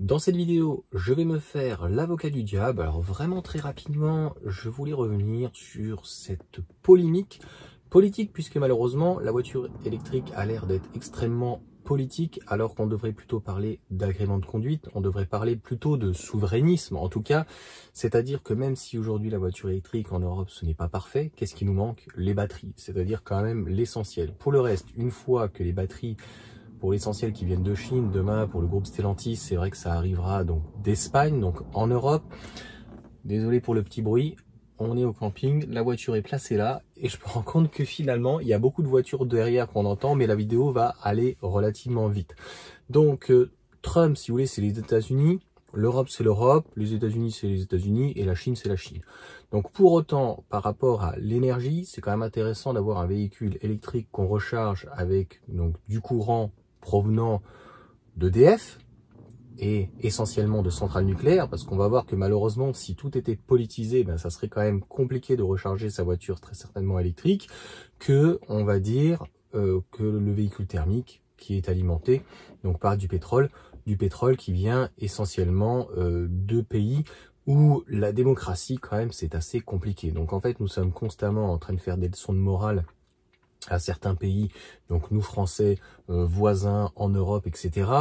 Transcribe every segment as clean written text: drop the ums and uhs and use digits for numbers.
Dans cette vidéo, je vais me faire l'avocat du diable. Alors vraiment très rapidement, je voulais revenir sur cette polémique politique, puisque malheureusement, la voiture électrique a l'air d'être extrêmement politique, alors qu'on devrait plutôt parler d'agrément de conduite, on devrait parler plutôt de souverainisme, en tout cas, c'est-à-dire que même si aujourd'hui la voiture électrique en Europe, ce n'est pas parfait, qu'est-ce qui nous manque? Les batteries, c'est-à-dire quand même l'essentiel. Pour le reste, une fois que les batteries, pour l'essentiel qui viennent de Chine, demain pour le groupe Stellantis, c'est vrai que ça arrivera donc d'Espagne, donc en Europe. Désolé pour le petit bruit, on est au camping, la voiture est placée là et je me rends compte que finalement il y a beaucoup de voitures derrière qu'on entend, mais la vidéo va aller relativement vite. Donc Trump, si vous voulez, c'est les États-Unis, l'Europe c'est l'Europe, les États-Unis c'est les États-Unis et la Chine c'est la Chine. Donc pour autant, par rapport à l'énergie, c'est quand même intéressant d'avoir un véhicule électrique qu'on recharge avec donc du courant provenant d'EDF et essentiellement de centrales nucléaires, parce qu'on va voir que malheureusement, si tout était politisé, ben, ça serait quand même compliqué de recharger sa voiture très certainement électrique, que on va dire que le véhicule thermique qui est alimenté donc par du pétrole qui vient essentiellement de pays où la démocratie quand même c'est assez compliqué. Donc en fait, nous sommes constamment en train de faire des leçons de morale à certains pays, donc nous Français, voisins en Europe, etc.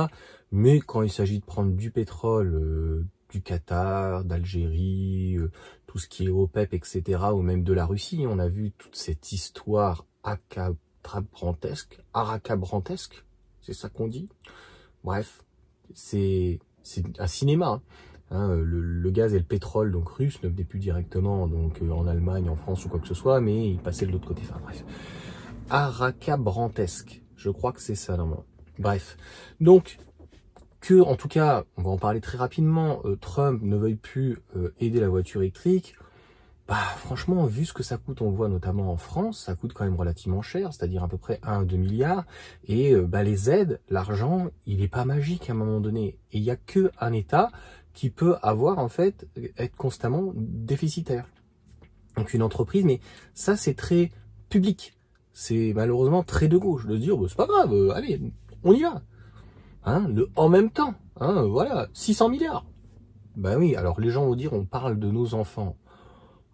Mais quand il s'agit de prendre du pétrole du Qatar, d'Algérie, tout ce qui est OPEP, etc., ou même de la Russie, on a vu toute cette histoire aracabrantesque, c'est ça qu'on dit? Bref, c'est un cinéma. Le gaz et le pétrole donc russe ne venaient plus directement donc en Allemagne, en France ou quoi que ce soit, mais ils passaient de l'autre côté. Enfin bref. Aracabrantesque, je crois que c'est ça normalement. Bref, donc que en tout cas, on va en parler très rapidement, Trump ne veuille plus aider la voiture électrique, bah franchement, vu ce que ça coûte, on le voit notamment en France, ça coûte quand même relativement cher, c'est-à-dire à peu près 1 à 2 milliards, et les aides, l'argent, il n'est pas magique à un moment donné, et il n'y a qu'un État qui peut avoir en fait, être constamment déficitaire. Donc une entreprise, mais ça c'est très public. C'est malheureusement très de gauche de dire, bah, c'est pas grave, allez, on y va. En même temps, voilà, 600 milliards. Ben oui, alors les gens vont dire, on parle de nos enfants.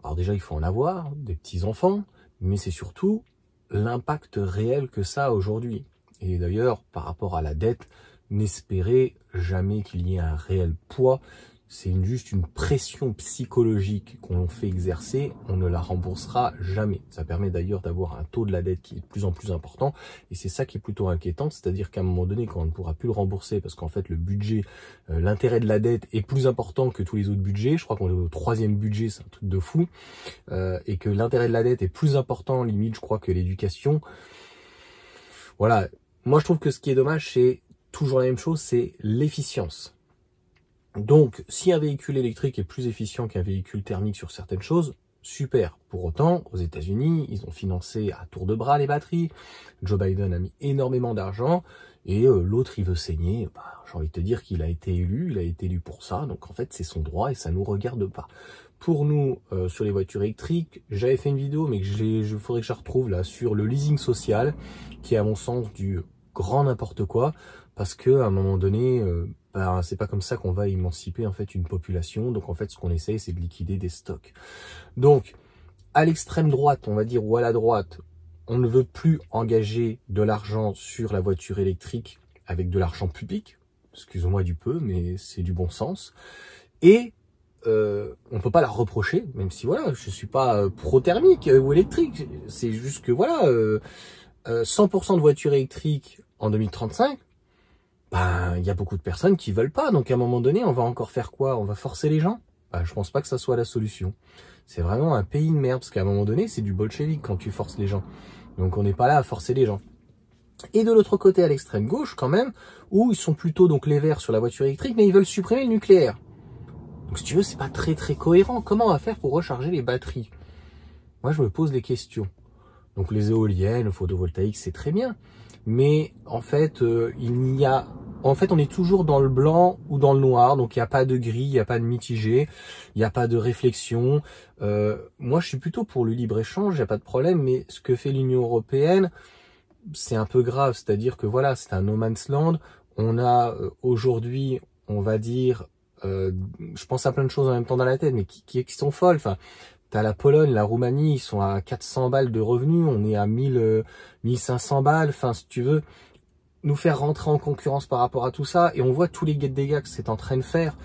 Alors déjà, il faut en avoir, des petits-enfants, mais c'est surtout l'impact réel que ça a aujourd'hui. Et d'ailleurs, par rapport à la dette, n'espérez jamais qu'il y ait un réel poids. C'est juste une pression psychologique qu'on fait exercer, on ne la remboursera jamais. Ça permet d'ailleurs d'avoir un taux de la dette qui est de plus en plus important, et c'est ça qui est plutôt inquiétant, c'est-à-dire qu'à un moment donné, quand on ne pourra plus le rembourser, parce qu'en fait le budget, l'intérêt de la dette est plus important que tous les autres budgets, je crois qu'on est au 3e budget, c'est un truc de fou, et que l'intérêt de la dette est plus important, limite je crois que l'éducation. Voilà, moi je trouve que ce qui est dommage, c'est toujours la même chose, c'est l'efficience. Donc, si un véhicule électrique est plus efficient qu'un véhicule thermique sur certaines choses, super. Pour autant, aux États-Unis, ils ont financé à tour de bras les batteries. Joe Biden a mis énormément d'argent et l'autre, il veut saigner. Bah, j'ai envie de te dire qu'il a été élu, il a été élu pour ça. Donc, en fait, c'est son droit et ça nous regarde pas. Pour nous, sur les voitures électriques, j'avais fait une vidéo, mais il faudrait que je la retrouve là, sur le leasing social, qui est à mon sens du grand n'importe quoi, parce que à un moment donné, c'est pas comme ça qu'on va émanciper en fait une population. Donc en fait, ce qu'on essaye, c'est de liquider des stocks. Donc à l'extrême droite, on va dire, ou à la droite, on ne veut plus engager de l'argent sur la voiture électrique avec de l'argent public. Excusez-moi du peu, mais c'est du bon sens. Et on peut pas la reprocher, même si voilà, je suis pas pro-thermique ou électrique. C'est juste que voilà, 100% de voitures électriques en 2035, il y a beaucoup de personnes qui veulent pas. Donc à un moment donné, on va encore faire quoi? On va forcer les gens? Je pense pas que ça soit la solution. C'est vraiment un pays de merde, parce qu'à un moment donné, c'est du bolchevique quand tu forces les gens. Donc on n'est pas là à forcer les gens. Et de l'autre côté, à l'extrême gauche, quand même, où ils sont plutôt donc les verts sur la voiture électrique, mais ils veulent supprimer le nucléaire. Donc si tu veux, c'est pas très cohérent. Comment on va faire pour recharger les batteries? Moi, je me pose des questions. Donc les éoliennes, le photovoltaïque, c'est très bien. Mais en fait, on est toujours dans le blanc ou dans le noir. Donc il n'y a pas de gris, il n'y a pas de mitigé, il n'y a pas de réflexion. Moi, je suis plutôt pour le libre-échange, il n'y a pas de problème. Mais ce que fait l'Union européenne, c'est un peu grave. C'est-à-dire que voilà, c'est un no man's land. On a aujourd'hui on va dire, je pense à plein de choses en même temps dans la tête, mais qui sont folles. Enfin, t'as la Pologne, la Roumanie, ils sont à 400 balles de revenus, on est à 1500 balles. Enfin, si tu veux nous faire rentrer en concurrence par rapport à tout ça, et on voit tous les dégâts que c'est en train de faire.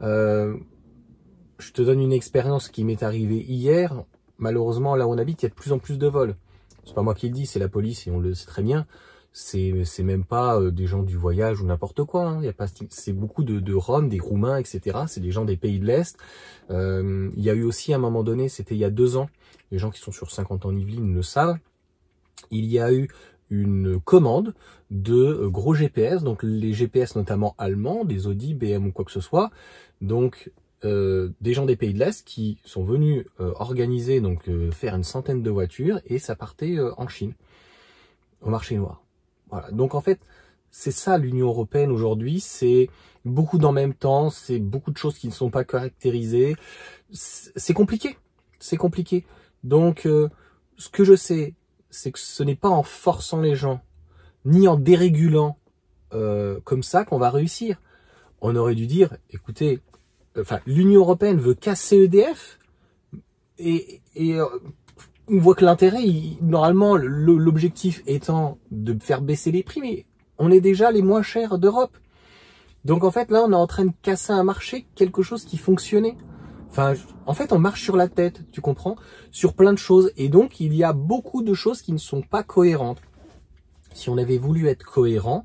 Je te donne une expérience qui m'est arrivée hier. Malheureusement, là où on habite, il y a de plus en plus de vols. C'est pas moi qui le dis, c'est la police et on le sait très bien. C'est même pas des gens du voyage ou n'importe quoi. Hein. Il y a pas, c'est beaucoup de Roms, des Roumains, etc. C'est des gens des pays de l'Est. Il y a eu aussi à un moment donné, c'était il y a 2 ans, les gens qui sont sur 50 ans en Yvelines le savent, il y a eu une commande de gros GPS, donc les GPS notamment allemands, des Audi, BM ou quoi que ce soit, donc des gens des pays de l'Est qui sont venus organiser, donc faire une centaine de voitures, et ça partait en Chine, au marché noir. Voilà. Donc en fait, c'est ça l'Union européenne aujourd'hui, c'est beaucoup d'en même temps, c'est beaucoup de choses qui ne sont pas caractérisées, c'est compliqué, c'est compliqué. Donc ce que je sais, c'est que ce n'est pas en forçant les gens, ni en dérégulant comme ça qu'on va réussir. On aurait dû dire, écoutez, enfin, l'Union européenne veut casser EDF, et on voit que l'intérêt, normalement, l'objectif étant de faire baisser les prix, mais on est déjà les moins chers d'Europe. Donc en fait, là, on est en train de casser un marché, quelque chose qui fonctionnait. Enfin, en fait, on marche sur la tête, tu comprends, sur plein de choses. Et donc, il y a beaucoup de choses qui ne sont pas cohérentes. Si on avait voulu être cohérent,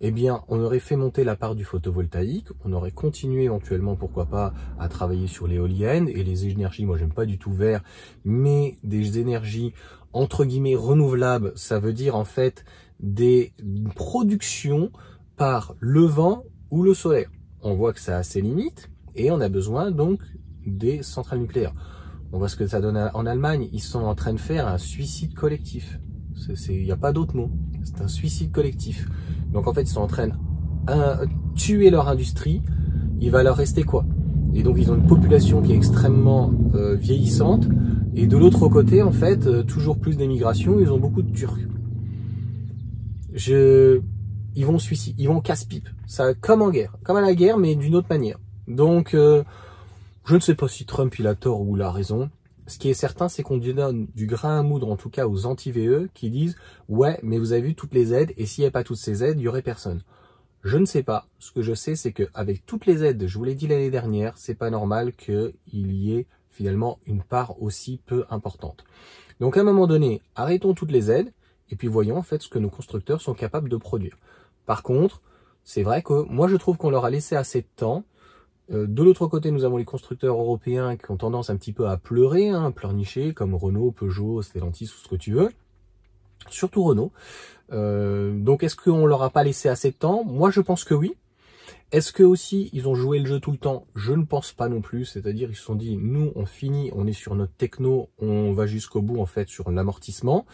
eh bien, on aurait fait monter la part du photovoltaïque, on aurait continué éventuellement, pourquoi pas, à travailler sur l'éolienne et les énergies, moi j'aime pas du tout vert, mais des énergies entre guillemets renouvelables, ça veut dire en fait des productions par le vent ou le solaire. On voit que ça a ses limites et on a besoin donc des centrales nucléaires. On voit ce que ça donne en Allemagne, ils sont en train de faire un suicide collectif. Il n'y a pas d'autre mot, c'est un suicide collectif. Donc en fait, ils sont en train de tuer leur industrie, il va leur rester quoi? Et donc ils ont une population qui est extrêmement vieillissante, et de l'autre côté, en fait, toujours plus d'émigration, ils ont beaucoup de Turcs. Ils vont suicide, ils vont casse-pipe, ça comme en guerre, comme à la guerre, mais d'une autre manière. Donc je ne sais pas si Trump il a tort ou il a raison. Ce qui est certain, c'est qu'on donne du grain à moudre, en tout cas aux anti-VE, qui disent « Ouais, mais vous avez vu toutes les aides, et s'il n'y avait pas toutes ces aides, il n'y aurait personne. » Je ne sais pas. Ce que je sais, c'est qu'avec toutes les aides, je vous l'ai dit l'année dernière, c'est pas normal qu'il y ait finalement une part aussi peu importante. Donc à un moment donné, arrêtons toutes les aides, et puis voyons en fait ce que nos constructeurs sont capables de produire. Par contre, c'est vrai que moi je trouve qu'on leur a laissé assez de temps. De l'autre côté, nous avons les constructeurs européens qui ont tendance un petit peu à pleurer, hein, pleurnicher, comme Renault, Peugeot, Stellantis, ou ce que tu veux. Surtout Renault. Donc, est-ce qu'on leur a pas laissé assez de temps? Moi, je pense que oui. Est-ce que aussi, ils ont joué le jeu tout le temps? Je ne pense pas non plus. C'est-à-dire, ils se sont dit, nous, on finit, on est sur notre techno, on va jusqu'au bout, en fait, sur l'amortissement.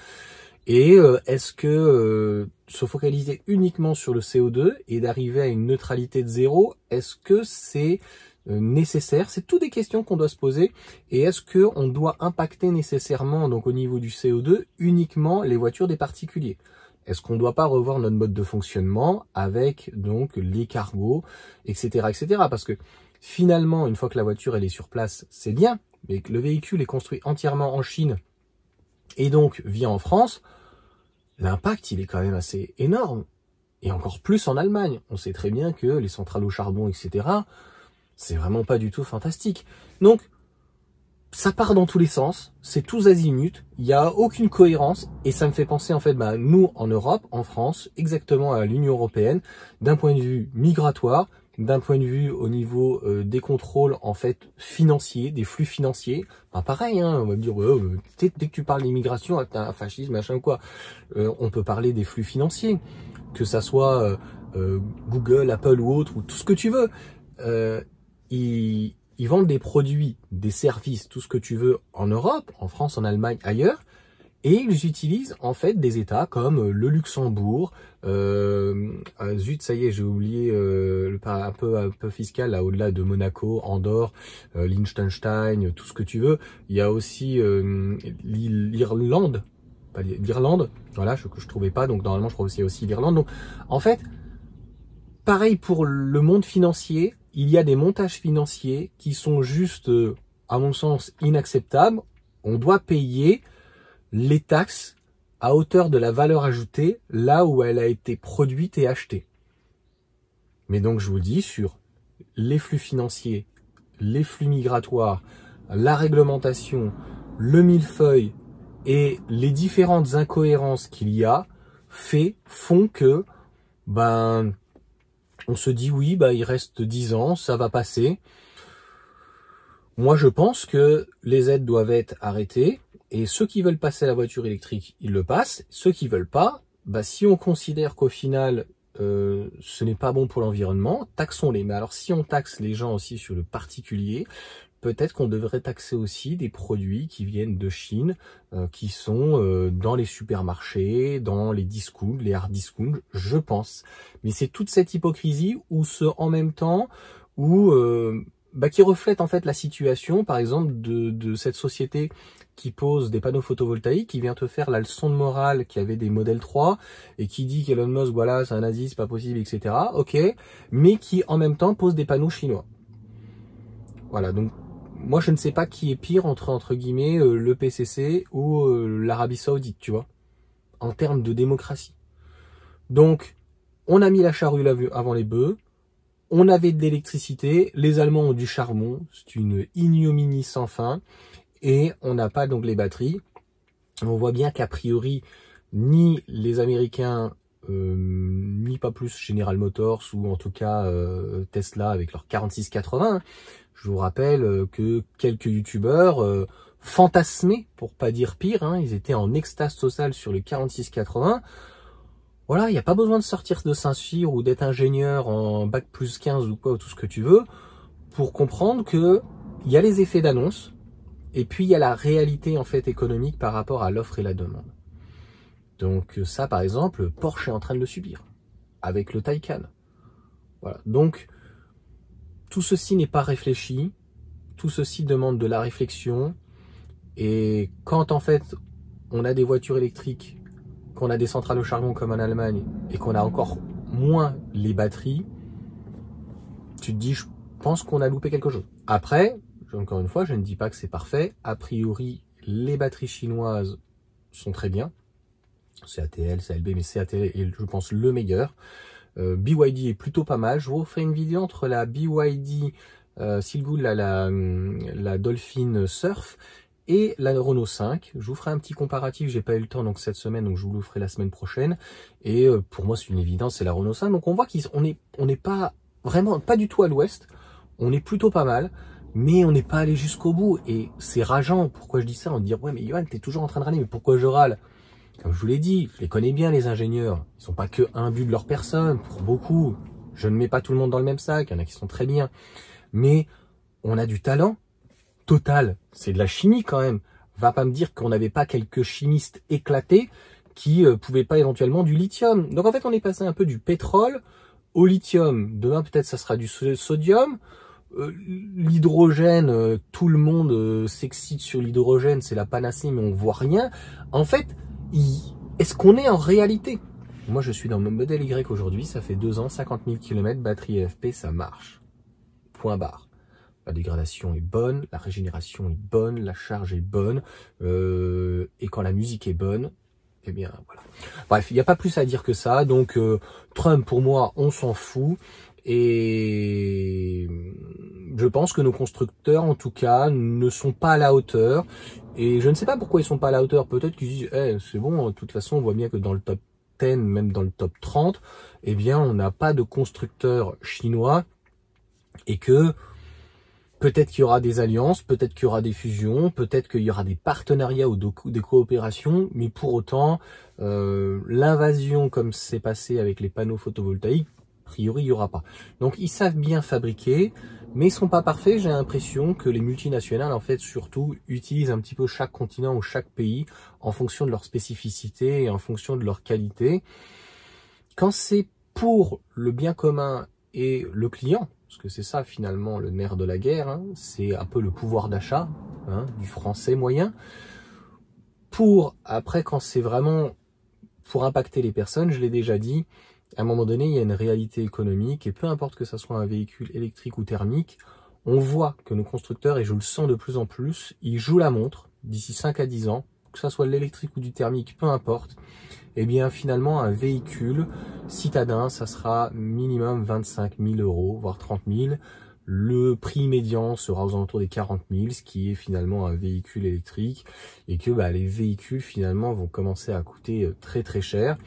Et est-ce que se focaliser uniquement sur le CO2 et d'arriver à une neutralité de zéro, est-ce que c'est nécessaire? C'est toutes des questions qu'on doit se poser. Et est-ce qu'on doit impacter nécessairement, donc au niveau du CO2, uniquement les voitures des particuliers? Est-ce qu'on ne doit pas revoir notre mode de fonctionnement avec donc les cargos, etc., etc. Parce que finalement, une fois que la voiture elle est sur place, c'est bien, mais que le véhicule est construit entièrement en Chine et donc vient en France, l'impact il est quand même assez énorme. Et encore plus en Allemagne. On sait très bien que les centrales au charbon, etc., c'est vraiment pas du tout fantastique. Donc, ça part dans tous les sens, c'est tous azimuts, il n'y a aucune cohérence, et ça me fait penser en fait, nous en Europe, en France, exactement à l'Union européenne, d'un point de vue migratoire, d'un point de vue au niveau des contrôles en fait financiers, des flux financiers. Pareil, hein, on va me dire dès que tu parles d'immigration, t'as un fascisme, machin ou quoi. On peut parler des flux financiers, que ça soit Google, Apple ou autre, ou tout ce que tu veux. Ils vendent des produits, des services, tout ce que tu veux en Europe, en France, en Allemagne, ailleurs. Et ils utilisent en fait des États comme le Luxembourg, zut ça y est j'ai oublié un peu fiscal là au-delà de Monaco, Andorre, Liechtenstein, tout ce que tu veux. Il y a aussi l'Irlande, voilà que je trouvais pas, donc normalement je crois aussi l'Irlande. Donc en fait pareil pour le monde financier, il y a des montages financiers qui sont juste, à mon sens, inacceptables. On doit payer les taxes à hauteur de la valeur ajoutée là où elle a été produite et achetée. Mais donc je vous dis, sur les flux financiers, les flux migratoires, la réglementation, le millefeuille et les différentes incohérences qu'il y a font que on se dit oui, il reste 10 ans, ça va passer. Moi je pense que les aides doivent être arrêtées et ceux qui veulent passer à la voiture électrique, ils le passent. Ceux qui veulent pas, si on considère qu'au final ce n'est pas bon pour l'environnement, taxons-les. Mais alors si on taxe les gens aussi sur le particulier, peut-être qu'on devrait taxer aussi des produits qui viennent de Chine, qui sont dans les supermarchés, dans les discounts, les hard discounts, je pense. Mais c'est toute cette hypocrisie où en même temps, qui reflète en fait la situation, par exemple, de cette société qui pose des panneaux photovoltaïques, qui vient te faire la leçon de morale, qui avait des modèles 3, et qui dit qu'Elon Musk, voilà, c'est un nazi, c'est pas possible, etc. Ok, mais qui en même temps pose des panneaux chinois. Voilà, donc moi je ne sais pas qui est pire entre guillemets le PCC ou l'Arabie Saoudite, tu vois, en termes de démocratie. Donc, on a mis la charrue avant les bœufs, on avait de l'électricité, les Allemands ont du charbon, c'est une ignominie sans fin, et on n'a pas donc les batteries. On voit bien qu'a priori, ni les Américains, ni pas plus General Motors, ou en tout cas Tesla avec leur 4680, je vous rappelle que quelques youtubeurs fantasmés, pour pas dire pire, ils étaient en extase totale sur le 4680. Voilà, il n'y a pas besoin de sortir de Saint-Cyr ou d'être ingénieur en bac plus 15 ou quoi, ou tout ce que tu veux, pour comprendre que il y a les effets d'annonce, et puis il y a la réalité en fait économique par rapport à l'offre et la demande. Donc ça, par exemple, Porsche est en train de le subir, avec le Taycan. Voilà, donc tout ceci n'est pas réfléchi, tout ceci demande de la réflexion, et quand en fait on a des voitures électriques, qu'on a des centrales au charbon comme en Allemagne, et qu'on a encore moins les batteries, tu te dis, je pense qu'on a loupé quelque chose. Après, encore une fois, je ne dis pas que c'est parfait. A priori, les batteries chinoises sont très bien. CATL, CLB, mais CATL est, je pense, le meilleur. BYD est plutôt pas mal. Je vous ferai une vidéo entre la BYD Silgood, la Dolphin Surf, et la Renault 5. Je vous ferai un petit comparatif. J'ai pas eu le temps donc cette semaine, donc je vous le ferai la semaine prochaine. Et pour moi, c'est une évidence, c'est la Renault 5. Donc on voit qu'on n'est pas vraiment, pas du tout à l'ouest. On est plutôt pas mal. Mais on n'est pas allé jusqu'au bout, et c'est rageant. Pourquoi je dis ça? On va dire, ouais, mais Yoann, t'es toujours en train de râler, mais pourquoi je râle? Comme je vous l'ai dit, je les connais bien, les ingénieurs. Ils sont pas que imbus de leur personne, pour beaucoup. Je ne mets pas tout le monde dans le même sac, il y en a qui sont très bien. Mais on a du talent. Total, c'est de la chimie quand même. Va pas me dire qu'on n'avait pas quelques chimistes éclatés qui pouvaient pas éventuellement du lithium. Donc en fait, on est passé un peu du pétrole au lithium. Demain, peut-être, ça sera du sodium. L'hydrogène, tout le monde s'excite sur l'hydrogène, c'est la panacée, mais on voit rien. En fait, est-ce qu'on est en réalité? Moi, je suis dans mon modèle Y aujourd'hui, ça fait 2 ans, 50 000 km, batterie AFP, ça marche. Point barre. La dégradation est bonne, la régénération est bonne, la charge est bonne, et quand la musique est bonne, eh bien, voilà. Bref, il n'y a pas plus à dire que ça, donc Trump, pour moi, on s'en fout. Et je pense que nos constructeurs, en tout cas, ne sont pas à la hauteur. Et je ne sais pas pourquoi ils sont pas à la hauteur. Peut-être qu'ils disent, c'est bon, de toute façon, on voit bien que dans le top 10, même dans le top 30, eh bien, on n'a pas de constructeurs chinois. Et que peut-être qu'il y aura des alliances, peut-être qu'il y aura des fusions, peut-être qu'il y aura des partenariats ou des coopérations. Mais pour autant, l'invasion, comme c'est passé avec les panneaux photovoltaïques, a priori, il n'y aura pas. Donc, ils savent bien fabriquer, mais ils sont pas parfaits. J'ai l'impression que les multinationales, en fait, surtout, utilisent un petit peu chaque continent ou chaque pays en fonction de leur spécificité et en fonction de leur qualité. Quand c'est pour le bien commun et le client, parce que c'est ça, finalement, le nerf de la guerre, c'est un peu le pouvoir d'achat du français moyen. Après, quand c'est vraiment pour impacter les personnes, je l'ai déjà dit, à un moment donné, il y a une réalité économique, et peu importe que ça soit un véhicule électrique ou thermique, on voit que nos constructeurs, et je le sens de plus en plus, ils jouent la montre d'ici 5 à 10 ans, que ça soit de l'électrique ou du thermique, peu importe. Eh bien, finalement, un véhicule citadin, ça sera minimum 25 000 €, voire 30 000. Le prix médian sera aux alentours des 40 000, ce qui est finalement un véhicule électrique, et que les véhicules finalement vont commencer à coûter très très cher.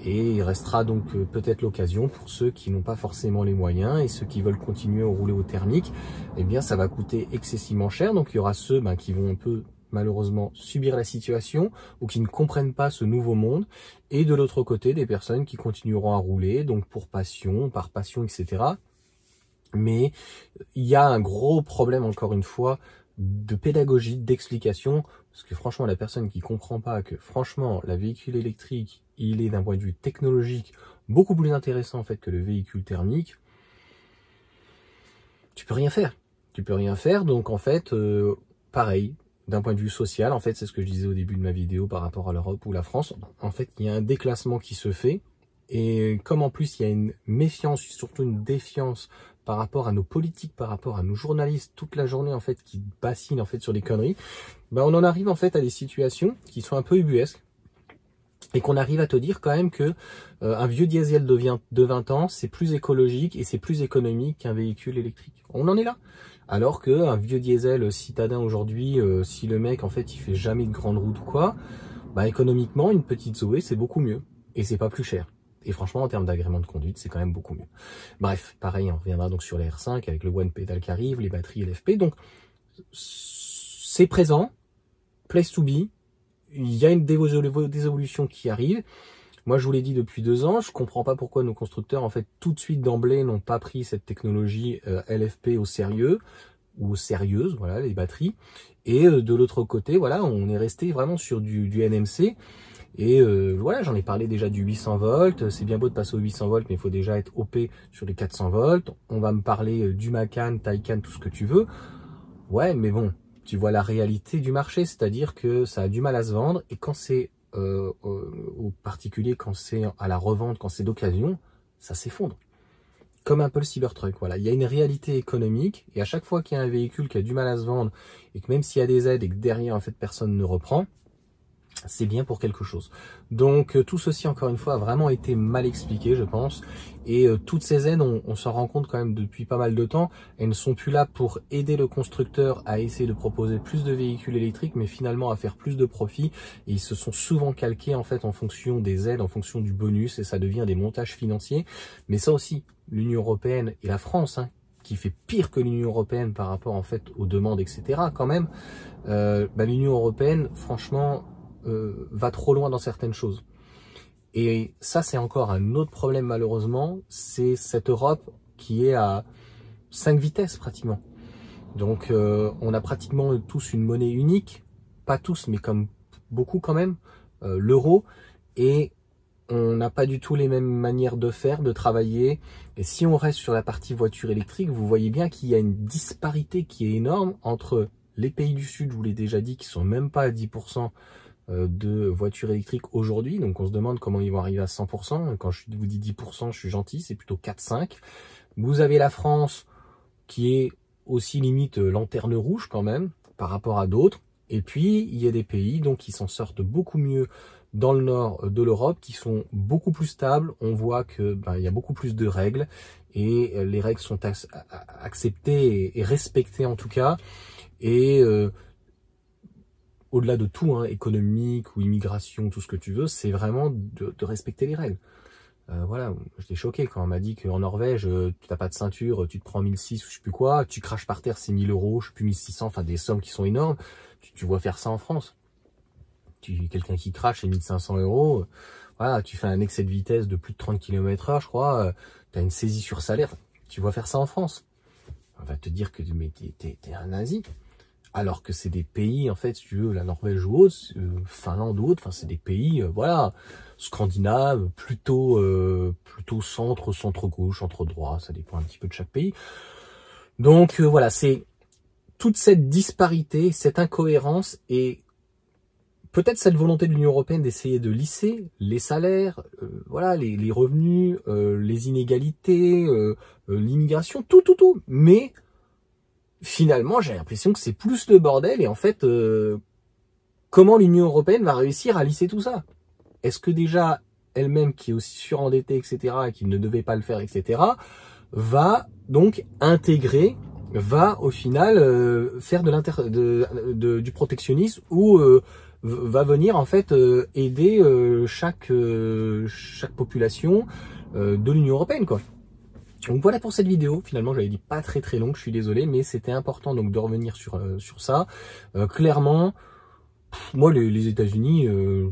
Et il restera donc peut-être l'occasion pour ceux qui n'ont pas forcément les moyens et ceux qui veulent continuer à rouler au thermique, eh bien ça va coûter excessivement cher. Donc il y aura ceux qui vont un peu malheureusement subir la situation ou qui ne comprennent pas ce nouveau monde, et de l'autre côté des personnes qui continueront à rouler, donc pour passion, par passion, etc. Mais il y a un gros problème, encore une fois, de pédagogie, d'explication, parce que franchement, la personne qui comprend pas que franchement, la véhicule électrique, il est d'un point de vue technologique beaucoup plus intéressant en fait que le véhicule thermique, tu peux rien faire. Tu peux rien faire, donc en fait, pareil, d'un point de vue social, en fait, c'est ce que je disais au début de ma vidéo par rapport à l'Europe ou la France, en fait, il y a un déclassement qui se fait, et comme en plus il y a une méfiance, surtout une défiance par rapport à nos politiques, par rapport à nos journalistes, toute la journée en fait qui bassinent en fait sur des conneries, on en arrive en fait à des situations qui sont un peu ubuesques, et qu'on arrive à te dire quand même que un vieux diesel de 20 ans, c'est plus écologique et c'est plus économique qu'un véhicule électrique. On en est là. Alors qu'un vieux diesel citadin aujourd'hui, si le mec en fait il fait jamais de grande route ou quoi, économiquement une petite Zoé c'est beaucoup mieux et c'est pas plus cher. Et franchement, en termes d'agrément de conduite, c'est quand même beaucoup mieux. Bref, pareil, on reviendra donc sur les R5 avec le One Pedal qui arrive, les batteries LFP. Donc, c'est présent, place to be. Il y a des évolutions qui arrivent. Moi, je vous l'ai dit depuis 2 ans, je comprends pas pourquoi nos constructeurs, en fait, tout de suite d'emblée, n'ont pas pris cette technologie LFP au sérieux, ou sérieuse, voilà, les batteries. Et de l'autre côté, voilà, on est resté vraiment sur du NMC. Et voilà, j'en ai parlé déjà du 800 volts, c'est bien beau de passer au 800 volts, mais il faut déjà être OP sur les 400 volts. On va me parler du Macan, Taycan, tout ce que tu veux. Ouais, mais bon, tu vois la réalité du marché, c'est-à-dire que ça a du mal à se vendre, et quand c'est au particulier, quand c'est à la revente, quand c'est d'occasion, ça s'effondre. Comme un peu le Cybertruck, voilà. Il y a une réalité économique, et à chaque fois qu'il y a un véhicule qui a du mal à se vendre, et que même s'il y a des aides et que derrière, en fait, personne ne reprend, c'est bien pour quelque chose. Donc tout ceci encore une fois a vraiment été mal expliqué, je pense, et toutes ces aides, on s'en rend compte quand même depuis pas mal de temps, elles ne sont plus là pour aider le constructeur à essayer de proposer plus de véhicules électriques, mais finalement à faire plus de profit, et ils se sont souvent calqués en fait en fonction des aides, en fonction du bonus, et ça devient des montages financiers. Mais ça aussi, l'Union européenne et la France, qui fait pire que l'Union européenne par rapport en fait aux demandes, etc. quand même, l'Union européenne, franchement, va trop loin dans certaines choses. Et ça, c'est encore un autre problème malheureusement, c'est cette Europe qui est à 5 vitesses pratiquement. Donc on a pratiquement tous une monnaie unique, pas tous, mais comme beaucoup quand même, l'euro, et on n'a pas du tout les mêmes manières de faire, de travailler. Et si on reste sur la partie voiture électrique, vous voyez bien qu'il y a une disparité qui est énorme entre les pays du Sud, je vous l'ai déjà dit, qui sont même pas à 10% de voitures électriques aujourd'hui, donc on se demande comment ils vont arriver à 100%, quand je vous dis 10%, je suis gentil, c'est plutôt 4-5. Vous avez la France, qui est aussi limite lanterne rouge quand même, par rapport à d'autres, et puis il y a des pays donc qui s'en sortent beaucoup mieux dans le nord de l'Europe, qui sont beaucoup plus stables, on voit que il y a beaucoup plus de règles, et les règles sont acceptées et respectées en tout cas, et au-delà de tout, économique ou immigration, tout ce que tu veux, c'est vraiment de respecter les règles. Voilà, j'étais choqué quand on m'a dit qu'en Norvège, tu n'as pas de ceinture, tu te prends 1006 ou je sais plus quoi, tu craches par terre, c'est 1000 €, je sais plus 1600, enfin des sommes qui sont énormes. Tu vois faire ça en France. Quelqu'un qui crache, c'est 1500 €. Voilà, tu fais un excès de vitesse de plus de 30 km/h, je crois, tu as une saisie sur salaire, tu vois faire ça en France. On va te dire que t'es un nazi. Alors que c'est des pays, en fait, si tu veux, la Norvège ou autre, Finlande ou autre, enfin, c'est des pays, voilà, scandinaves, plutôt centre-gauche, centre-droit, ça dépend un petit peu de chaque pays. Donc, voilà, c'est toute cette disparité, cette incohérence, et peut-être cette volonté de l'Union européenne d'essayer de lisser les salaires, voilà, les revenus, les inégalités, l'immigration, tout. Mais finalement, j'ai l'impression que c'est plus le bordel. Et en fait, comment l'Union européenne va réussir à lisser tout ça? Est-ce que déjà elle-même, qui est aussi surendettée, etc., et qui ne devait pas le faire, etc., va donc intégrer, va au final faire du protectionnisme ou va venir en fait aider chaque population de l'Union européenne, quoi. Donc voilà pour cette vidéo. Finalement, j'avais dit pas très longue, je suis désolé, mais c'était important donc de revenir sur ça. Clairement, moi les États-Unis, je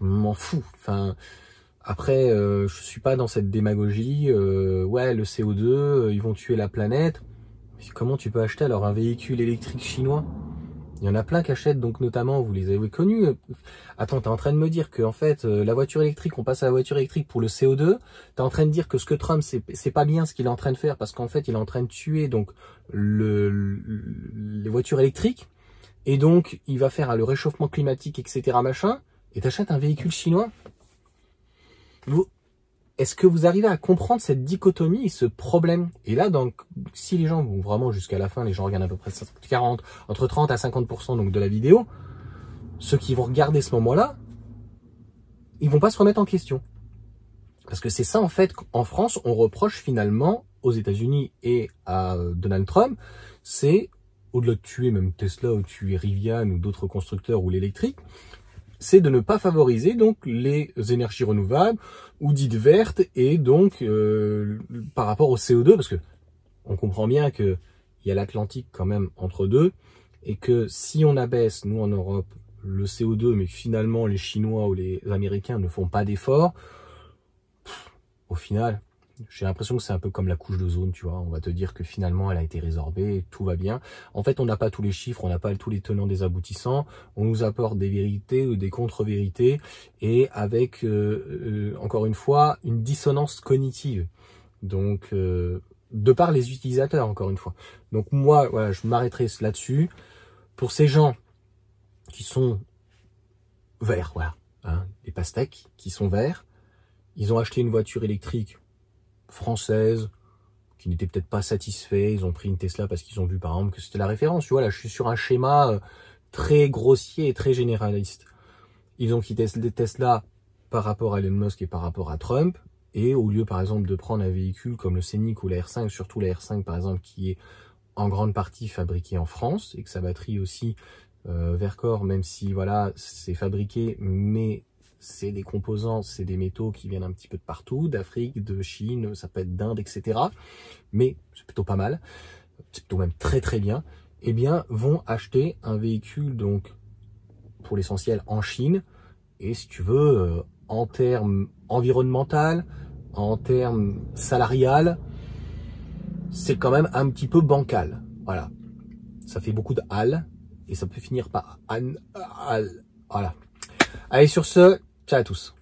m'en fous. Enfin, après, je suis pas dans cette démagogie. Ouais, le CO2, ils vont tuer la planète. Comment tu peux acheter alors un véhicule électrique chinois? Il y en a plein qui achètent, donc notamment, vous les avez connus. Attends, t'es en train de me dire que en fait, la voiture électrique, on passe à la voiture électrique pour le CO2. T'es en train de dire que ce que Trump, c'est pas bien ce qu'il est en train de faire, parce qu'en fait, il est en train de tuer donc les voitures électriques, et donc il va faire le réchauffement climatique, etc. machin. Et t'achètes un véhicule chinois. Est-ce que vous arrivez à comprendre cette dichotomie et ce problème? Et là, donc, si les gens vont vraiment jusqu'à la fin, les gens regardent à peu près entre 30 à 50% donc de la vidéo, ceux qui vont regarder ce moment-là, ils vont pas se remettre en question. Parce que c'est ça, en fait, en France, on reproche finalement aux États-Unis et à Donald Trump, c'est, au-delà de tuer même Tesla ou tuer Rivian ou d'autres constructeurs ou l'électrique, c'est de ne pas favoriser donc les énergies renouvelables ou dites vertes, et donc par rapport au CO2, parce que on comprend bien que il y a l'Atlantique quand même entre deux, et que si on abaisse, nous en Europe, le CO2, mais que finalement les Chinois ou les Américains ne font pas d'efforts, au final, j'ai l'impression que c'est un peu comme la couche d'ozone, tu vois. On va te dire que finalement, elle a été résorbée, tout va bien. En fait, on n'a pas tous les chiffres, on n'a pas tous les tenants des aboutissants. On nous apporte des vérités ou des contre-vérités, et avec, encore une fois, une dissonance cognitive. Donc, de par les utilisateurs, encore une fois. Donc moi, voilà, je m'arrêterai là-dessus. Pour ces gens qui sont verts, voilà, hein, les pastèques qui sont verts, ils ont acheté une voiture électrique française, qui n'étaient peut-être pas satisfaits, ils ont pris une Tesla parce qu'ils ont vu par exemple que c'était la référence. Tu vois, là je suis sur un schéma très grossier et très généraliste. Ils ont quitté des Tesla par rapport à Elon Musk et par rapport à Trump, et au lieu par exemple de prendre un véhicule comme le Scénic ou la R5, surtout la R5 par exemple, qui est en grande partie fabriquée en France, et que sa batterie aussi Verkor, même si voilà c'est fabriqué, mais c'est des composants, c'est des métaux qui viennent un petit peu de partout, d'Afrique, de Chine, ça peut être d'Inde, etc. Mais c'est plutôt pas mal, c'est plutôt même très bien. Eh bien, vont acheter un véhicule, donc, pour l'essentiel en Chine. Et si tu veux, en termes environnemental, en termes salarial, c'est quand même un petit peu bancal. Voilà. Ça fait beaucoup de hal, et ça peut finir par an, hal. Voilà. Allez, sur ce, ciao à tous.